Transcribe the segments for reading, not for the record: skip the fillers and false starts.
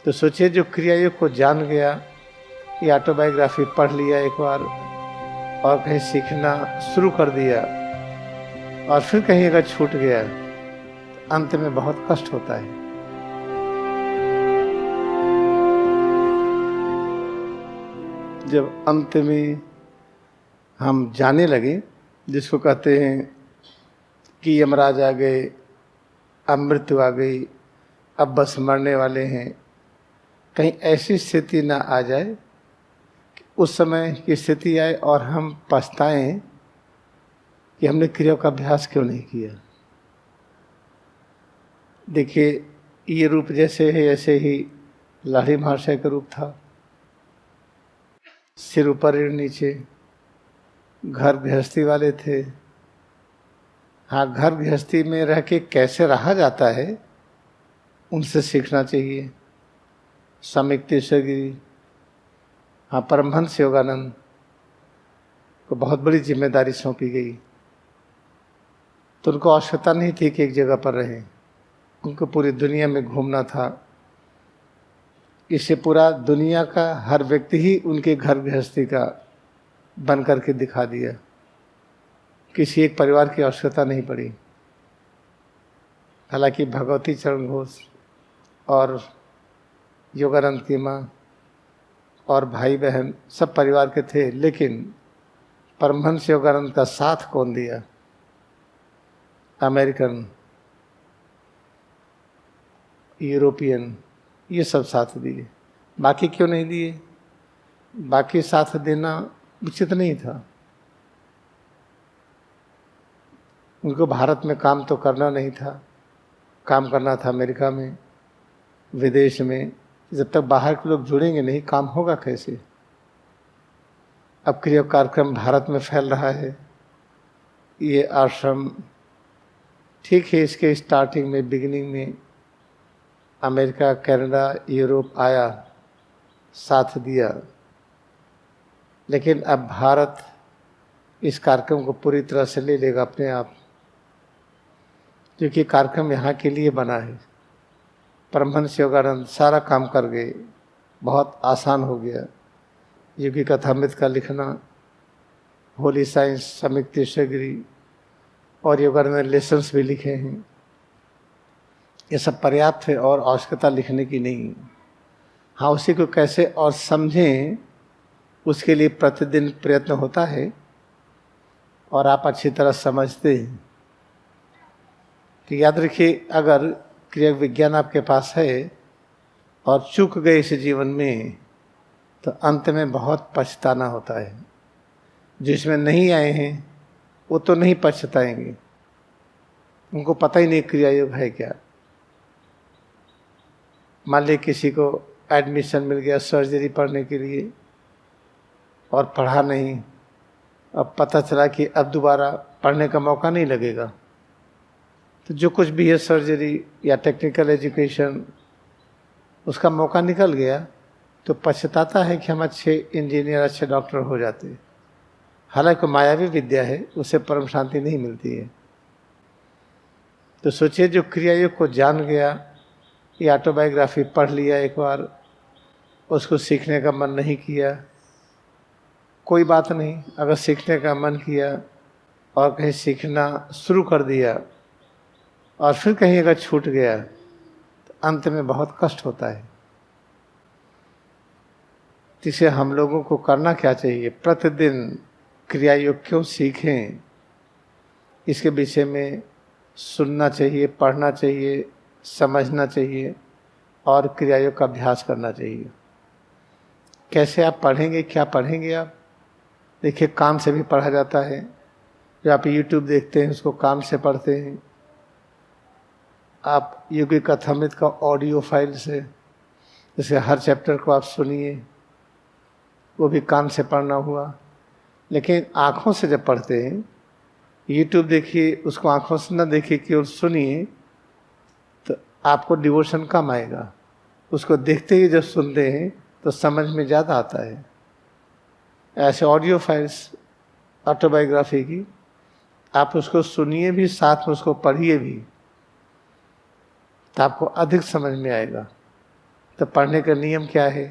तो सोचिए जो क्रिया योग को जान गया, ये ऑटोबायोग्राफी पढ़ लिया एक बार और कहीं सीखना शुरू कर दिया और फिर कहीं अगर छूट गया तो अंत में बहुत कष्ट होता है। जब अंत में हम जाने लगे, जिसको कहते हैं कि यमराज आ गए, अब मृत्यु आ गई, अब बस मरने वाले हैं, कहीं ऐसी स्थिति ना आ जाए कि उस समय की स्थिति आए और हम पछताएं कि हमने क्रिया का अभ्यास क्यों नहीं किया। देखिए, ये रूप जैसे है ऐसे ही लाड़ी महाशय का रूप था। सिर ऊपर रीढ़ नीचे, घर गृहस्थी वाले थे। हाँ, घर गृहस्थी में रह के कैसे रहा जाता है उनसे सीखना चाहिए। स्वामी तीर्थगिरी, हाँ, परमहंस योगानंद को बहुत बड़ी जिम्मेदारी सौंपी गई, तो उनको आवश्यकता नहीं थी कि एक जगह पर रहें, उनको पूरी दुनिया में घूमना था। इससे पूरा दुनिया का हर व्यक्ति ही उनके घर गृहस्थी का बन करके दिखा दिया। किसी एक परिवार की आवश्यकता नहीं पड़ी। हालांकि भगवती चरण घोष और योगानंद की माँ और भाई बहन सब परिवार के थे, लेकिन परमहंस योगानंद का साथ कौन दिया? अमेरिकन, यूरोपियन, ये सब साथ दिए। बाकी क्यों नहीं दिए? बाकी साथ देना उचित नहीं था। उनको भारत में काम तो करना नहीं था, काम करना था अमेरिका में, विदेश में। जब तक बाहर के लोग जुड़ेंगे नहीं, काम होगा कैसे? अब क्रिया कार्यक्रम भारत में फैल रहा है। ये आश्रम ठीक है, इसके स्टार्टिंग में, बिगिनिंग में अमेरिका, कनाडा, यूरोप आया, साथ दिया, लेकिन अब भारत इस कार्यक्रम को पूरी तरह से ले लेगा अपने आप, क्योंकि कार्यक्रम यहाँ के लिए बना है। परमहंस योगानंद सारा काम कर गए, बहुत आसान हो गया। योगी कथामृत का लिखना, होली साइंस, स्वामी तीर्थगिरी और योगानंद ने लेसन्स भी लिखे हैं। ये सब पर्याप्त है और आवश्यकता लिखने की नहीं। हाँ, उसी को कैसे और समझें, उसके लिए प्रतिदिन प्रयत्न होता है और आप अच्छी तरह समझते हैं। तो याद रखिए, अगर क्रिया विज्ञान आपके पास है और चूक गए इस जीवन में, तो अंत में बहुत पछताना होता है। जिसमें नहीं आए हैं वो तो नहीं पछताएंगे, उनको पता ही नहीं क्रिया योग है क्या। मान लीजिए किसी को एडमिशन मिल गया सर्जरी पढ़ने के लिए और पढ़ा नहीं, अब पता चला कि अब दोबारा पढ़ने का मौका नहीं लगेगा, तो जो कुछ भी है सर्जरी या टेक्निकल एजुकेशन, उसका मौका निकल गया, तो पछताता है कि हम अच्छे इंजीनियर, अच्छे डॉक्टर हो जाते। हालांकि मायावी विद्या है, उससे परम शांति नहीं मिलती है। तो सोचिए जो क्रिया योग को जान गया, ये ऑटोबायोग्राफी पढ़ लिया एक बार, उसको सीखने का मन नहीं किया, कोई बात नहीं। अगर सीखने का मन किया और कहीं सीखना शुरू कर दिया और फिर कहीं अगर छूट गया तो अंत में बहुत कष्ट होता है। इसे हम लोगों को करना क्या चाहिए? प्रतिदिन क्रिया योग क्यों सीखें, इसके विषय में सुनना चाहिए, पढ़ना चाहिए, समझना चाहिए और क्रिया योग का अभ्यास करना चाहिए। कैसे आप पढ़ेंगे, क्या पढ़ेंगे आप? देखिए, कान से भी पढ़ा जाता है। जो आप यूट्यूब देखते हैं उसको कान से पढ़ते हैं। आप योगी कथामृत का ऑडियो फाइल से, जैसे हर चैप्टर को आप सुनिए, वो भी कान से पढ़ना हुआ। लेकिन आँखों से जब पढ़ते हैं, यूट्यूब देखिए, उसको आँखों से न देखिए, केवल सुनिए, तो आपको डिवोशन कम आएगा। उसको देखते ही जब सुनते हैं तो समझ में ज़्यादा आता है। ऐसे ऑडियो फाइल्स ऑटोबायोग्राफी की, आप उसको सुनिए भी, साथ में उसको पढ़िए भी, तो आपको अधिक समझ में आएगा। तो पढ़ने का नियम क्या है?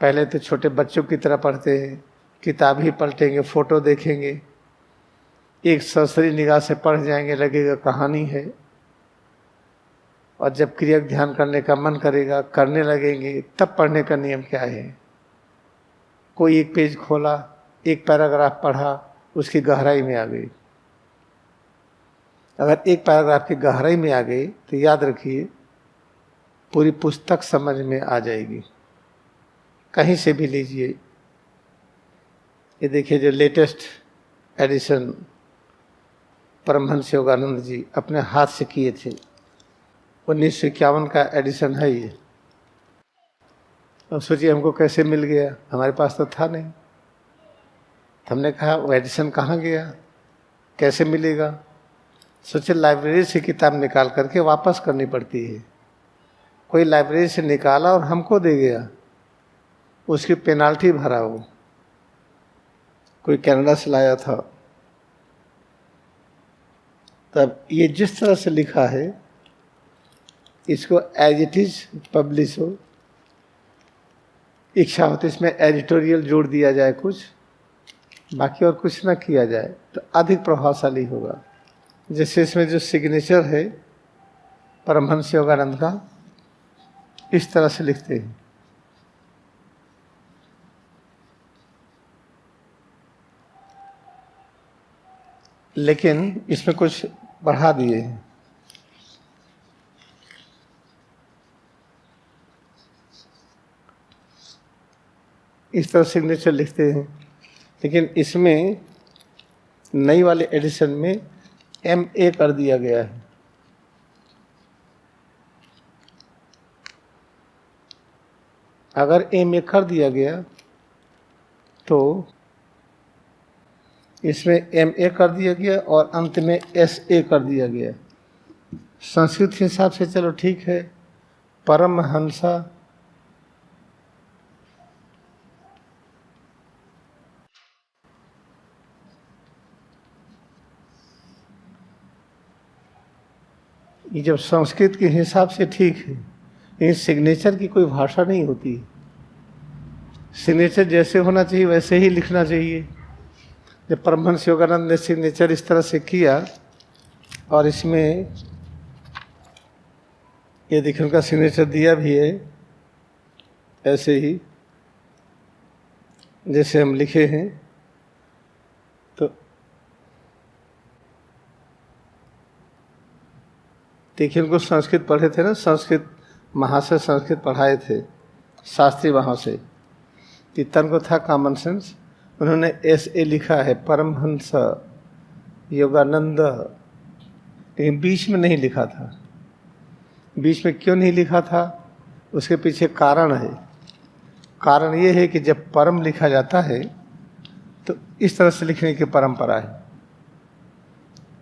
पहले तो छोटे बच्चों की तरह पढ़ते हैं, किताब ही पलटेंगे, फोटो देखेंगे, एक सरसरी निगाह से पढ़ जाएंगे, लगेगा कहानी है। और जब क्रिया ध्यान करने का मन करेगा, करने लगेंगे, तब पढ़ने का नियम क्या है? कोई एक पेज खोला, एक पैराग्राफ पढ़ा, उसकी गहराई में आ गई। अगर एक पैराग्राफ की गहराई में आ गई तो याद रखिए पूरी पुस्तक समझ में आ जाएगी। कहीं से भी लीजिए, ये देखिए जो लेटेस्ट एडिशन परमहंस योगानंद जी अपने हाथ से किए थे, 1951 का एडिशन है ये। अब सोचिए हमको कैसे मिल गया, हमारे पास तो था नहीं। हमने कहा वो एडिशन कहाँ गया, कैसे मिलेगा? सोचिए लाइब्रेरी से किताब निकाल करके वापस करनी पड़ती है। कोई लाइब्रेरी से निकाला और हमको दे गया, उसकी पेनाल्टी भरा वो। कोई कनाडा से लाया था। तब ये जिस तरह से लिखा है, इसको एज इट इज पब्लिश हो। इच्छा होती इसमें एडिटोरियल जोड़ दिया जाए कुछ, बाकी और कुछ ना किया जाए तो अधिक प्रभावशाली होगा। जैसे इसमें जो सिग्नेचर है परमहंस योगानंद का, इस तरह से लिखते हैं। लेकिन इसमें कुछ बढ़ा दिए हैं। इस तरह सिग्नेचर लिखते हैं, लेकिन इसमें नई वाले एडिशन में MA कर दिया गया है। अगर MA कर दिया गया तो इसमें MA कर दिया गया और अंत में SA कर दिया गया। संस्कृत के हिसाब से चलो ठीक है, परमहंसा ये जब संस्कृत के हिसाब से ठीक है, लेकिन सिग्नेचर की कोई भाषा नहीं होती। सिग्नेचर जैसे होना चाहिए वैसे ही लिखना चाहिए। जब परमहंस योगानंद ने सिग्नेचर इस तरह से किया, और इसमें ये देखिए उनका सिग्नेचर दिया भी है ऐसे ही जैसे हम लिखे हैं। तो देखिए उनको संस्कृत पढ़े थे ना, संस्कृत वहाँ से संस्कृत पढ़ाए थे शास्त्री वहाँ से, तीर्थन को था कॉमन सेंस। उन्होंने SA लिखा है परमहंस योगानंद, लेकिन बीच में नहीं लिखा था। बीच में क्यों नहीं लिखा था, उसके पीछे कारण है। कारण ये है कि जब परम लिखा जाता है तो इस तरह से लिखने की परंपरा है,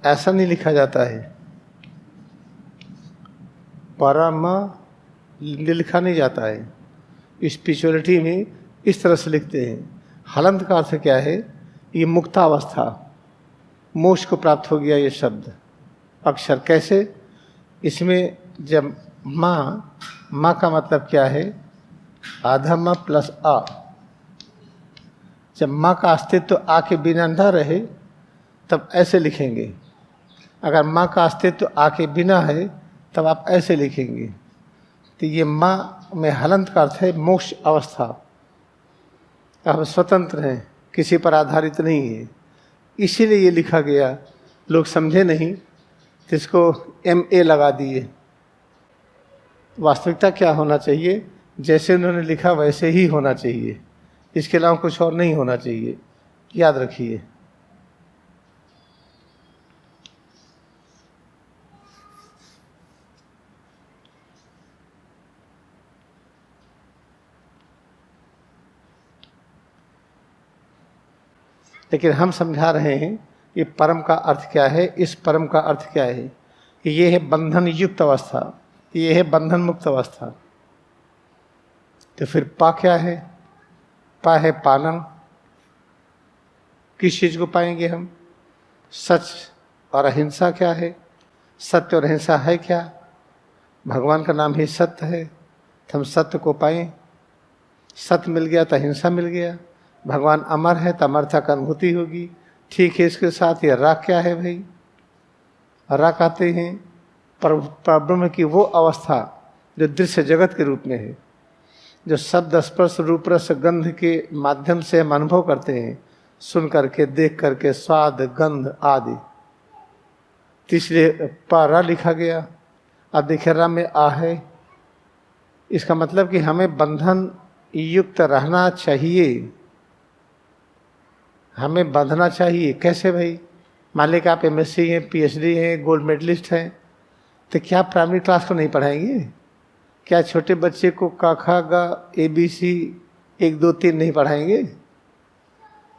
ऐसा नहीं लिखा जाता है। परम लिखा नहीं जाता है। स्पिरिचुअलिटी में इस तरह से लिखते हैं। हलंत का अर्थ क्या है? ये मुक्तावस्था, मोक्ष को प्राप्त हो गया ये शब्द अक्षर। कैसे? इसमें जब माँ का मतलब क्या है? आधा माँ प्लस आ। जब माँ का अस्तित्व तो आ के बिना न रहे तब ऐसे लिखेंगे। अगर माँ का अस्तित्व तो आ के बिना है तब आप ऐसे लिखेंगे। तो ये माँ में हलंत का अर्थ है मोक्ष अवस्था। आप स्वतंत्र हैं, किसी पर आधारित नहीं है, इसीलिए ये लिखा गया। लोग समझे नहीं तो इसको MA लगा दिए। वास्तविकता क्या होना चाहिए? जैसे उन्होंने लिखा वैसे ही होना चाहिए, इसके अलावा कुछ और नहीं होना चाहिए, याद रखिए। लेकिन हम समझा रहे हैं कि परम का अर्थ क्या है, इस परम का अर्थ क्या है कि ये है बंधन युक्त अवस्था, ये है बंधन मुक्त अवस्था। तो फिर पा क्या है? पा है पालन। किस चीज़ को पाएंगे हम? सच और अहिंसा क्या है? सत्य और अहिंसा है क्या? भगवान का नाम ही सत्य है। तो हम सत्य को पाएं। सत्य मिल गया तो हिंसा मिल गया। भगवान अमर है तो अमरता का अनुभूति होगी। ठीक है, इसके साथ ये राग क्या है भाई? राग आते हैं परब्रह्म की वो अवस्था जो दृश्य जगत के रूप में है, जो शब्द स्पर्श रूप रस गंध के माध्यम से हम अनुभव करते हैं, सुन करके, देख करके, स्वाद गंध आदि। तीसरे पारा लिखा गया। अब देखिए रा में आ है, इसका मतलब कि हमें बंधन युक्त रहना चाहिए। हमें बंधना चाहिए। कैसे भाई? मान लें कि आप MSc हैं, PhD हैं, गोल्ड मेडलिस्ट हैं, तो क्या प्राइमरी क्लास को नहीं पढ़ाएंगे? क्या छोटे बच्चे को क ख ग ABC 1 2 3 नहीं पढ़ाएंगे?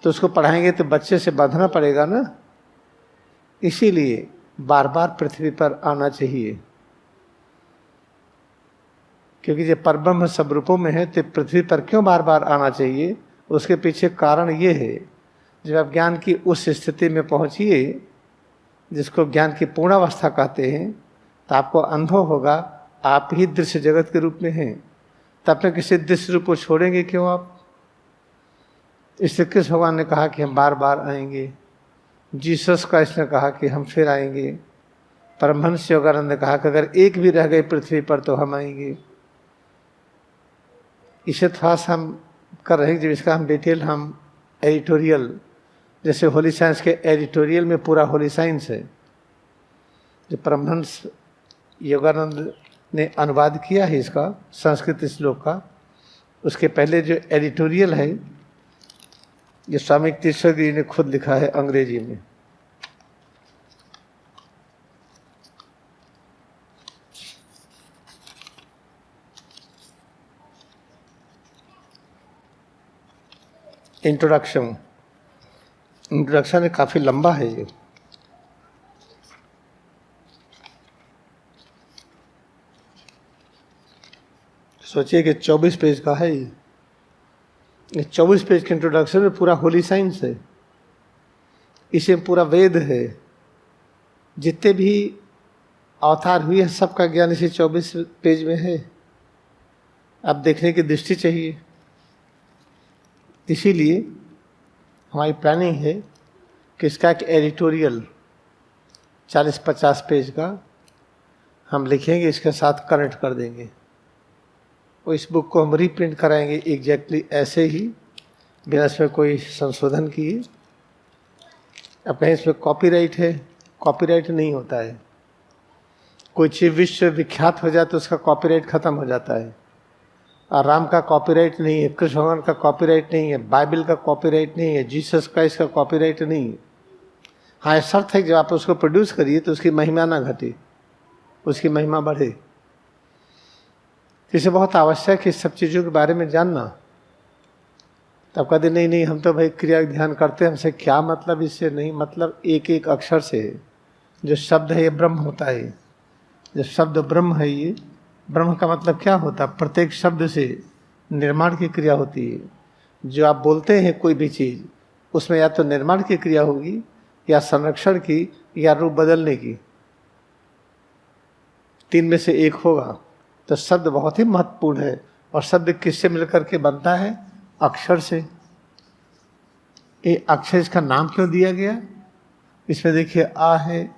तो उसको पढ़ाएंगे तो बच्चे से बांधना पड़ेगा ना। इसीलिए बार बार पृथ्वी पर आना चाहिए, क्योंकि जब परब्रह्म सब रूपों में है तो पृथ्वी पर क्यों बार बार आना चाहिए? उसके पीछे कारण ये है, जब आप ज्ञान की उस स्थिति में पहुंचिए जिसको ज्ञान की पूर्णावस्था कहते हैं, तो आपको अनुभव होगा आप ही दृश्य जगत के रूप में हैं। तो अपने किसी दृश्य रूप को छोड़ेंगे क्यों आप? इसलिए कृष्ण भगवान ने कहा कि हम बार बार आएंगे। जीसस का इसने कहा कि हम फिर आएंगे। परमहंस योगानंद ने कहा कि अगर एक भी रह गए पृथ्वी पर तो हम आएंगे। इसे थोड़ा सा हम कर रहे हैं, जब इसका हम डिटेल हम एडिटोरियल, जैसे होली साइंस के एडिटोरियल में पूरा होली साइंस है, जो परमहंस योगानंद ने अनुवाद किया है इसका संस्कृत श्लोक का, उसके पहले जो एडिटोरियल है ये स्वामी तीसरा गिरी ने खुद लिखा है अंग्रेजी में। इंट्रोडक्शन काफी लंबा है ये। सोचिए कि 24 पेज का है ये 24 पेज के इंट्रोडक्शन में पूरा होली साइंस है। इसे पूरा वेद है। जितने भी अवतार हुए हैं सबका ज्ञान इसी 24 पेज में है। अब देखने की दृष्टि चाहिए। इसीलिए हमारी प्लानिंग है कि इसका एक एडिटोरियल 40-50 पेज का हम लिखेंगे, इसके साथ कनेक्ट कर देंगे और इस बुक को हम रीप्रिंट कराएंगे एग्जैक्टली ऐसे ही, बिना इसमें कोई संशोधन किए। अब कहीं इसमें कॉपीराइट है? कॉपीराइट नहीं होता है। कोई चीज़ विश्व विख्यात हो जाए तो उसका कॉपीराइट खत्म हो जाता है। और राम का कॉपीराइट नहीं है, कृष्ण भगवान का कॉपीराइट नहीं है, बाइबल का कॉपीराइट नहीं है, जीसस क्राइस्ट का कॉपीराइट नहीं है। हाँ, ये शर्त है कि जब आप उसको प्रोड्यूस करिए तो उसकी महिमा ना घटे, उसकी महिमा बढ़े। इसे बहुत आवश्यक है इस सब चीज़ों के बारे में जानना। तब कहते नहीं नहीं हम तो भाई क्रिया ध्यान करते हैं, हमसे क्या मतलब? इससे नहीं मतलब, एक एक अक्षर से जो शब्द है ये ब्रह्म होता है। जो शब्द ब्रह्म है, ये ब्रह्म का मतलब क्या होता है? प्रत्येक शब्द से निर्माण की क्रिया होती है। जो आप बोलते हैं कोई भी चीज़, उसमें या तो निर्माण की क्रिया होगी, या संरक्षण की, या रूप बदलने की। 3 में से एक होगा। तो शब्द बहुत ही महत्वपूर्ण है। और शब्द किससे मिलकर के बनता है? अक्षर से। ये अक्षर, इसका नाम क्यों दिया गया? इसमें देखिए आ है।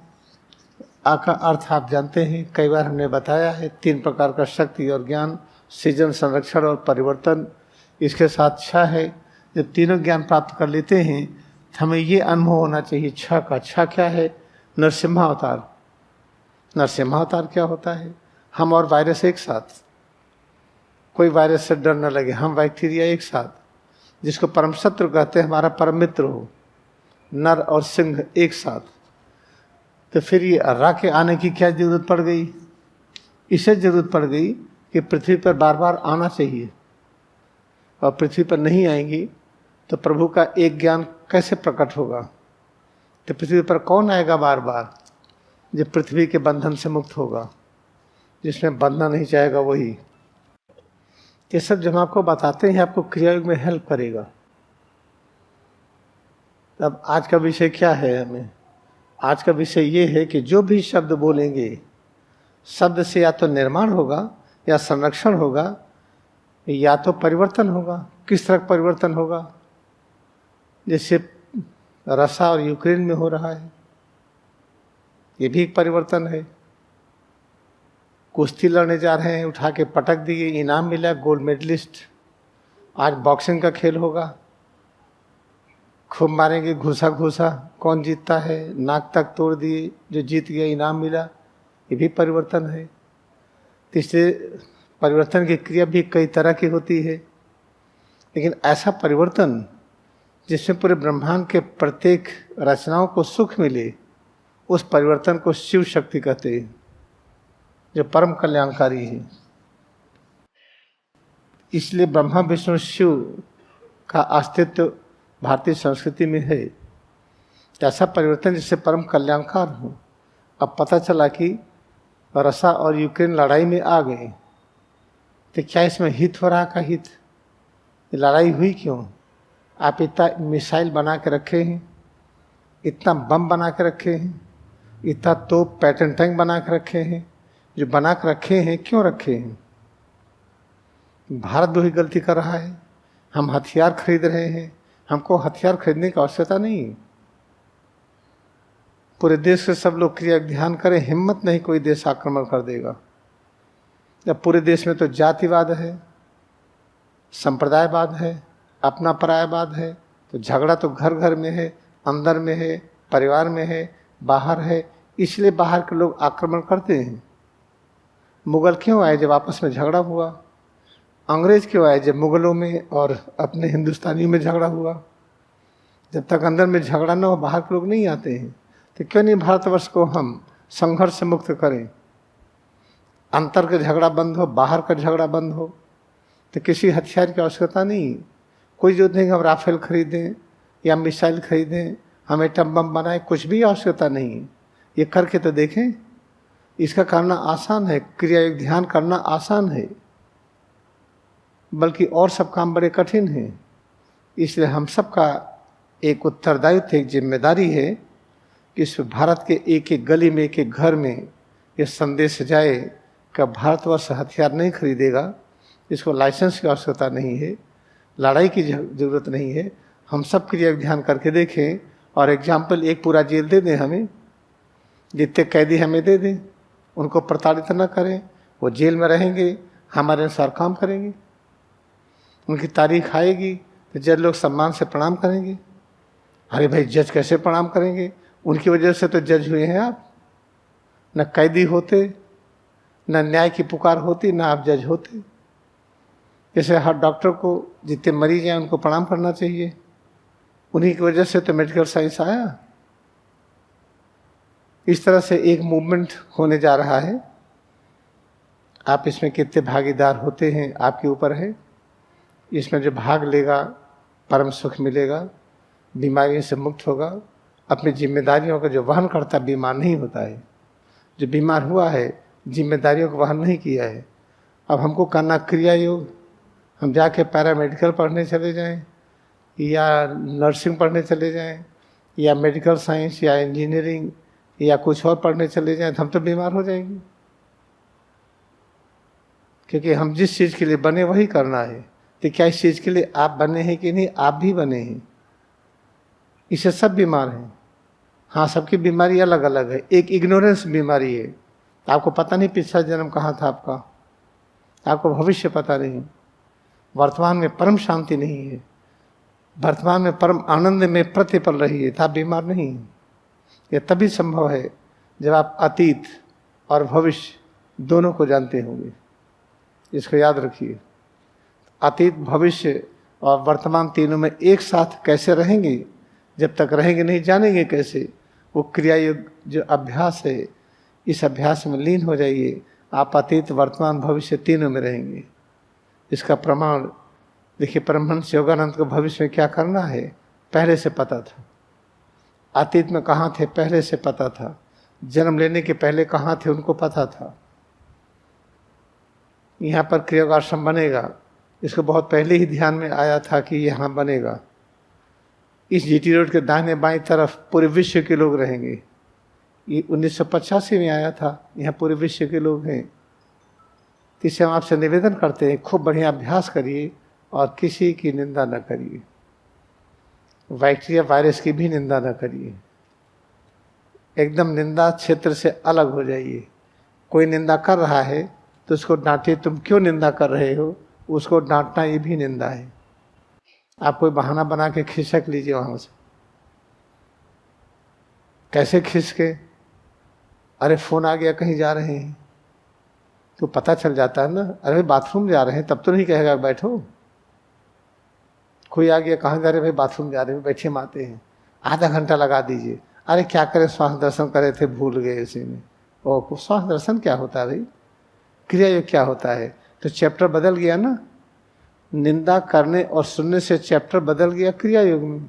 आ का अर्थ आप जानते हैं, कई बार हमने बताया है, 3 प्रकार का शक्ति और ज्ञान, सृजन, संरक्षण और परिवर्तन। इसके साथ छ है। जब तीनों ज्ञान प्राप्त कर लेते हैं तो हमें ये अनुभव होना चाहिए छ का। छ क्या है? नरसिम्हावतार। नरसिम्हावतार क्या होता है? हम और वायरस एक साथ, कोई वायरस से डर न लगे, हम बैक्टीरिया एक साथ, जिसको परम शत्रु कहते हैं, हमारा परम मित्र हो, नर और सिंह एक साथ। तो फिर ये अर्रा के आने की क्या जरूरत पड़ गई? इसे जरूरत पड़ गई कि पृथ्वी पर बार बार आना चाहिए। और पृथ्वी पर नहीं आएंगी तो प्रभु का एक ज्ञान कैसे प्रकट होगा? तो पृथ्वी पर कौन आएगा बार बार? जब पृथ्वी के बंधन से मुक्त होगा, जिसमें बंधना नहीं चाहेगा वही। ये सब जब आपको बताते हैं आपको क्रियायोग में हेल्प करेगा। अब आज का विषय क्या है? हमें आज का विषय ये है कि जो भी शब्द बोलेंगे, शब्द से या तो निर्माण होगा या संरक्षण होगा या तो परिवर्तन होगा। किस तरह परिवर्तन होगा? जैसे रशिया और यूक्रेन में हो रहा है, ये भी एक परिवर्तन है। कुश्ती लड़ने जा रहे हैं, उठा के पटक दिए, इनाम मिला, गोल्ड मेडलिस्ट। आज बॉक्सिंग का खेल होगा, खूब मारेंगे घुसा घुसा, कौन जीतता है, नाक तक तोड़ दिए, जो जीत गया इनाम मिला, ये भी परिवर्तन है। तीसरे परिवर्तन की क्रिया भी कई तरह की होती है, लेकिन ऐसा परिवर्तन जिसमें पूरे ब्रह्मांड के प्रत्येक रचनाओं को सुख मिले, उस परिवर्तन को शिव शक्ति कहते हैं, जो परम कल्याणकारी है। इसलिए ब्रह्मा विष्णु शिव का अस्तित्व भारतीय संस्कृति में है। ऐसा परिवर्तन जिससे परम कल्याणकार हो। अब पता चला कि रशिया और यूक्रेन लड़ाई में आ गए, तो क्या इसमें हित हो रहा का हित? लड़ाई हुई क्यों? आप इतना मिसाइल बना के रखे हैं, इतना बम बना के रखे हैं, इतना तोप पैटर्न टैंक बना के रखे हैं, जो बना के रखे हैं क्यों रखे हैं? भारत भी गलती कर रहा है। हम हथियार खरीद रहे हैं, हमको हथियार खरीदने की आवश्यकता नहीं। पूरे देश के सब लोग क्रिया ध्यान करें, हिम्मत नहीं कोई देश आक्रमण कर देगा। जब पूरे देश में तो जातिवाद है, संप्रदायवाद है, अपना परायवाद है, तो झगड़ा तो घर घर में है, अंदर में है, परिवार में है, बाहर है। इसलिए बाहर के लोग आक्रमण करते हैं। मुगल क्यों आए? जब आपस में झगड़ा हुआ। अंग्रेज क्यों आए? जब मुगलों में और अपने हिंदुस्तानियों में झगड़ा हुआ। जब तक अंदर में झगड़ा न हो, बाहर के लोग नहीं आते हैं। तो क्यों नहीं भारतवर्ष को हम संघर्ष से मुक्त करें? अंतर का झगड़ा बंद हो, बाहर का झगड़ा बंद हो, तो किसी हथियार की आवश्यकता नहीं। कोई जरूरत नहीं कि हम राफेल खरीदें या मिसाइल खरीदें, हम एटम बम बनाएं, कुछ भी आवश्यकता नहीं है। ये करके तो देखें, इसका करना आसान है, क्रिया योग ध्यान करना आसान है, बल्कि और सब काम बड़े कठिन हैं। इसलिए हम सबका एक उत्तरदायित्व, एक जिम्मेदारी है कि इस भारत के एक एक गली में, एक एक घर में ये संदेश जाए कि भारतवर्ष हथियार नहीं खरीदेगा, इसको लाइसेंस की आवश्यकता नहीं है, लड़ाई की जरूरत नहीं है। हम सब क्रिया ध्यान करके देखें और एग्जाम्पल एक पूरा जेल दे दें हमें, जितने कैदी हमें दे दें, उनको प्रताड़ित न करें, वो जेल में रहेंगे, हमारे अनुसार काम करेंगे, उनकी तारीख आएगी तो जज लोग सम्मान से प्रणाम करेंगे। अरे भाई, जज कैसे प्रणाम करेंगे? उनकी वजह से तो जज हुए हैं आप। न कैदी होते, न न्याय की पुकार होती, न आप जज होते। जैसे हर डॉक्टर को जितने मरीज हैं उनको प्रणाम करना चाहिए, उन्हीं की वजह से तो मेडिकल साइंस आया। इस तरह से एक मूवमेंट होने जा रहा है। आप इसमें कितने भागीदार होते हैं आपके ऊपर है। इसमें जो भाग लेगा परम सुख मिलेगा, बीमारियों से मुक्त होगा, अपनी जिम्मेदारियों का जो वहन करता बीमार नहीं होता है। जो बीमार हुआ है जिम्मेदारियों को वहन नहीं किया है। अब हमको करना क्रिया योग, हम जाके पैरामेडिकल पढ़ने चले जाएं या नर्सिंग पढ़ने चले जाएं या मेडिकल साइंस या इंजीनियरिंग या कुछ और पढ़ने चले जाएं, तो हम तो बीमार हो जाएंगे। क्योंकि हम जिस चीज़ के लिए बने वही करना है। तो क्या इस चीज़ के लिए आप बने हैं कि नहीं? आप भी बने हैं, इससे सब बीमार हैं। हाँ, सबकी बीमारी अलग अलग है। एक इग्नोरेंस बीमारी है, आपको पता नहीं पिछला जन्म कहाँ था आपका, आपको भविष्य पता नहीं, वर्तमान में परम शांति नहीं है, वर्तमान में परम आनंद में प्रतिपल रही है, तो आप बीमार नहीं हैं। यह तभी संभव है जब आप अतीत और भविष्य दोनों को जानते होंगे। इसको याद रखिए, अतीत, भविष्य और वर्तमान तीनों में एक साथ कैसे रहेंगे? जब तक रहेंगे नहीं, जानेंगे कैसे? वो क्रिया योग जो अभ्यास है, इस अभ्यास में लीन हो जाइए, आप अतीत, वर्तमान, भविष्य तीनों में रहेंगे। इसका प्रमाण देखिए, परमहंस योगानंद को भविष्य में क्या करना है पहले से पता था। अतीत में कहाँ थे पहले से पता था। जन्म लेने के पहले कहाँ थे उनको पता था। यहाँ पर क्रियागाश्रम बनेगा, इसको बहुत पहले ही ध्यान में आया था कि यहाँ बनेगा। इस जीटी रोड के दाहिने बाईं तरफ पूरे विश्व के लोग रहेंगे। ये 1985 में आया था, यहाँ पूरे विश्व के लोग हैं। तो इसे हम आपसे निवेदन करते हैं, खूब बढ़िया अभ्यास करिए और किसी की निंदा न करिए, बैक्टीरिया वायरस की भी निंदा न करिए। एकदम निंदा क्षेत्र से अलग हो जाइए। कोई निंदा कर रहा है तो उसको डांटिए, तुम क्यों निंदा कर रहे हो, उसको डांटना ये भी निंदा है। आप कोई बहाना बना के खिसक लीजिए वहां से। कैसे खिसके? अरे फोन आ गया, कहीं जा रहे हैं, तो पता चल जाता है ना। अरे बाथरूम जा रहे हैं, तब तो नहीं कहेगा बैठो। कोई आ गया, कहाँ जा रहे भाई, बाथरूम जा रहे हैं, बैठे माते हैं, आधा घंटा लगा दीजिए। अरे क्या करें, श्वास दर्शन करे थे, भूल गए उसी में। ओ, श्वास दर्शन क्या होता है भाई, क्रिया योग क्या होता है? तो चैप्टर बदल गया ना, निंदा करने और सुनने से चैप्टर बदल गया क्रिया योग में।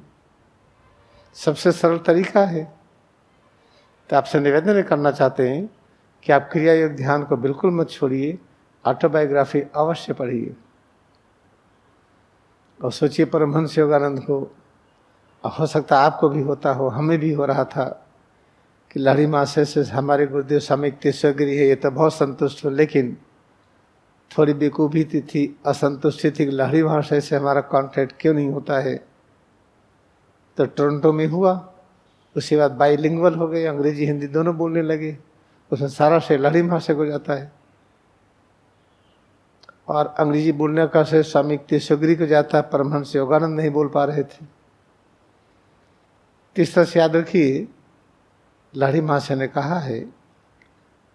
सबसे सरल तरीका है। तो आपसे निवेदन करना चाहते हैं कि आप क्रिया योग ध्यान को बिल्कुल मत छोड़िए, ऑटोबायोग्राफी अवश्य पढ़िए और सोचिए परमहंस योगानंद को। हो सकता है आपको भी होता हो, हमें भी हो रहा था कि लहरी महाशय से हमारे गुरुदेव स्वामी तेश्वर गिरी है, ये तो बहुत संतुष्ट हो, लेकिन थोड़ी बेकूफी थी, असंतुष्टि थी कि लहरी महाशय से हमारा कॉन्टैक्ट क्यों नहीं होता है। तो टोरंटो में हुआ, उसके बाद बाइलिंगुअल हो गए, अंग्रेजी हिंदी दोनों बोलने लगे। उसमें सारा श्रेय लहरी महाशय को जाता है और अंग्रेजी बोलने का श्रेय स्वामी तेश्वर गिरी को जाता है। परमहंस योगानंद नहीं बोल पा रहे थे। तीसरा से याद रखिए, लहरी महाशय ने कहा है,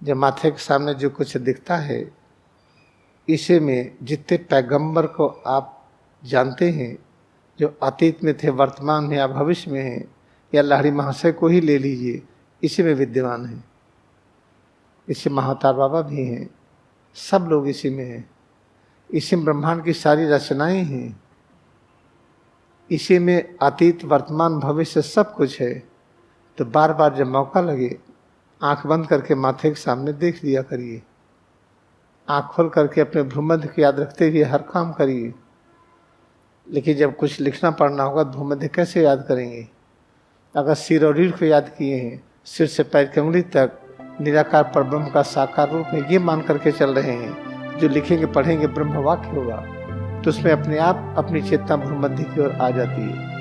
जब माथे के सामने जो कुछ दिखता है, इसे में जितने पैगंबर को आप जानते हैं, जो अतीत में थे, वर्तमान में या भविष्य में हैं, या लहरी महाशय को ही ले लीजिए, इसी में विद्यमान है। इसी महाअवतार बाबा भी हैं, सब लोग इसी में हैं। इसी में ब्रह्मांड की सारी रचनाएं हैं, इसी में अतीत वर्तमान भविष्य सब कुछ है। तो बार बार जब मौका लगे, आंख बंद करके माथे के सामने देख लिया करिए। आंख खोल करके अपने भ्रूमध्य को याद रखते हुए हर काम करिए। लेकिन जब कुछ लिखना पढ़ना होगा, भ्रूमध्य कैसे याद करेंगे? अगर सिर और रीढ़ को याद किए हैं, सिर से पैर की उंगली तक निराकार परब्रह्म का साकार रूप है, ये मान करके चल रहे हैं, जो लिखेंगे पढ़ेंगे ब्रह्म वाक्य होगा, तो उसमें अपने आप अपनी चेतना भ्रूमध्य की ओर आ जाती है।